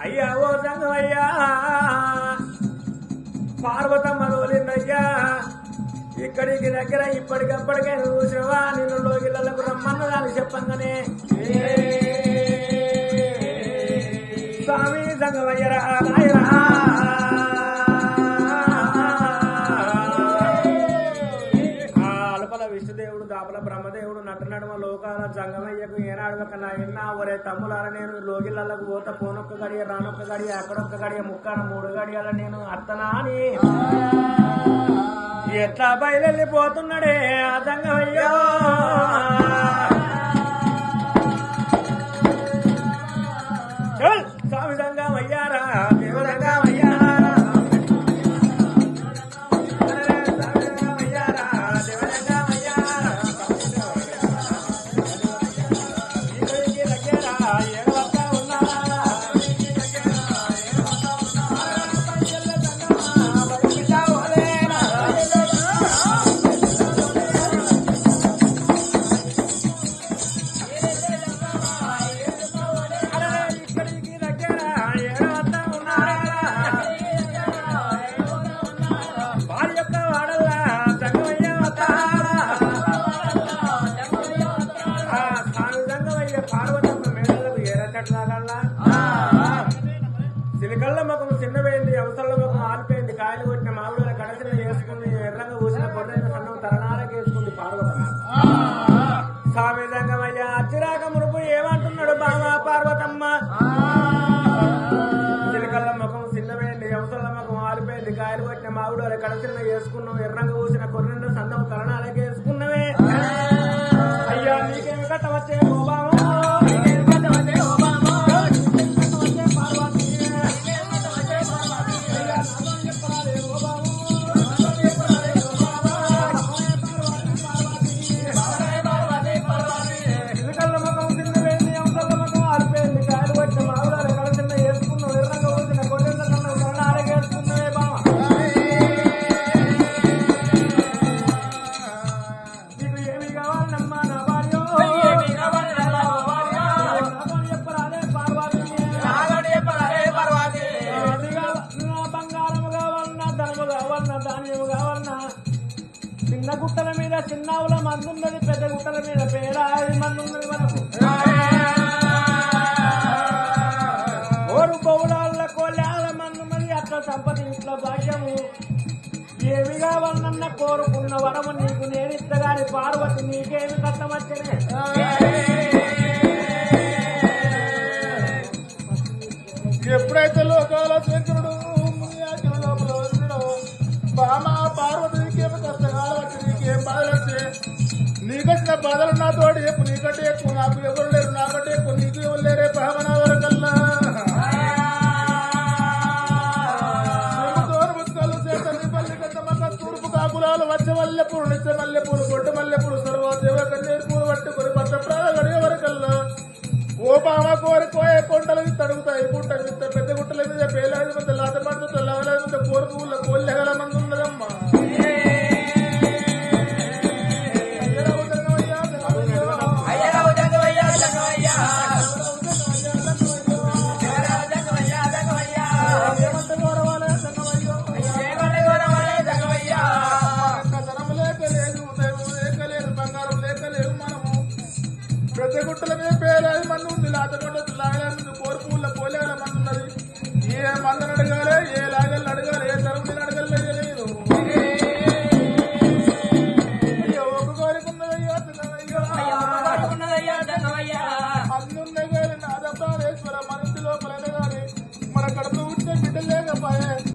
అయ్యా ఓ సంగమయ్యా పార్వతమ్మ తోలిందయ్యా ఇక్కడికి దగ్గర ఇప్పటికప్పటికే చూసినవా నిన్ను లోగిళ్ళకు రమ్మన్నదాన్ని చెప్పంగానే స్వామి సంగమయ్యరా నాయరా విష్ణుదేవుడు దాపల బ్రహ్మదేవుడు నటునడుమ లోకాల జంగమయ్యకు ఏనాడు ఒక నాయన ఒరే తమ్ములార నేను లోగిళ్ళకు పోత పోనొక్క గడియ రానొక్క గడియ అక్కడొక్క గడియ ముక్కన 3 గడియాల నేను అత్తనా అని ఎట్లా బయలుపోతున్నాడే ఆ జంగమయ్యో స్వామి జంగమయ్యారా దేవరంగమయ్యారా సిలికల్ల ముఖం చిన్నపోయింది అవసరంలో ముఖం ఆలిపోయింది కాయలు కొట్టిన మామిడి కడసిన వేసుకుని ఎర్రంగా పూసిన పొడైన సన్నం తరణాలకు వేసుకుంది పార్వతమ్మ స్వామి జంగమయ్య అచ్చిరాక మురుపు ఏమంటున్నాడు బామా పార్వతమ్మ సిలికల్ల ముఖం చిన్నపోయింది అవసరంలో ముఖం ఆలిపోయింది కాయలు కొట్టిన మామిడి కడసిన వేసుకున్నాం ఎర్రంగా పూసిన కొర్రెండు సన్నం తరణాలకు వేసుకున్నవే అయ్యా నీకేమి కట్టవచ్చే ఓ బామ చిన్న గుట్టల మీద చిన్నావుల మందున్నది పెద్ద గుట్టల మీద పేరాది మంది ఉన్నది మనకు ఓరు బౌళాల కోళ్ళ మంది ఉన్నది అట్లా సంపద ఇంట్లో భాగ్యము ఏమి కావాలన్న కోరుకున్న వరము నీకు నేనిత్తగాని పార్వతి నీకేమి కష్టమచ్చనే ఎప్పుడైతే లోకాల శంకరుడు లోపల బామా పార్వతి నీకేమి కష్టకాలం వచ్చి నీకేం బాధలు వచ్చి నీకొచ్చిన బాధలు నాతోటి చెప్పు నీకంటే ఎక్కువ నాకు ఎవరు లేరు నాకంటే ఎక్కువ నీకు ఎవరు లేరే బ్రాహ్మణ వరకల్లా తూర్పు కాకులాలు వచ్చే మల్లెపూలు నిత్య మల్లెపూలు గొడ్డ మల్లెపూలు సర్వ దేవ కన్నేరు పూలు పట్టుకుని పట్ట ప్రాణ గడియ వరకల్లా ఓ బామ కోరికోయే కొండలు తడుగుతాయి గుట్ట విత్త పెద్ద గుట్టల మీద పేలాది మంది లాట పడుతుంది లవలాది మంది కోరు పువ్వుల కోళ్ళెగల మంది ఉన్నదమ్మా పెద్ద గుట్టల మీద పేలాది మంది ఉంది లాట కొండ లాగలేదు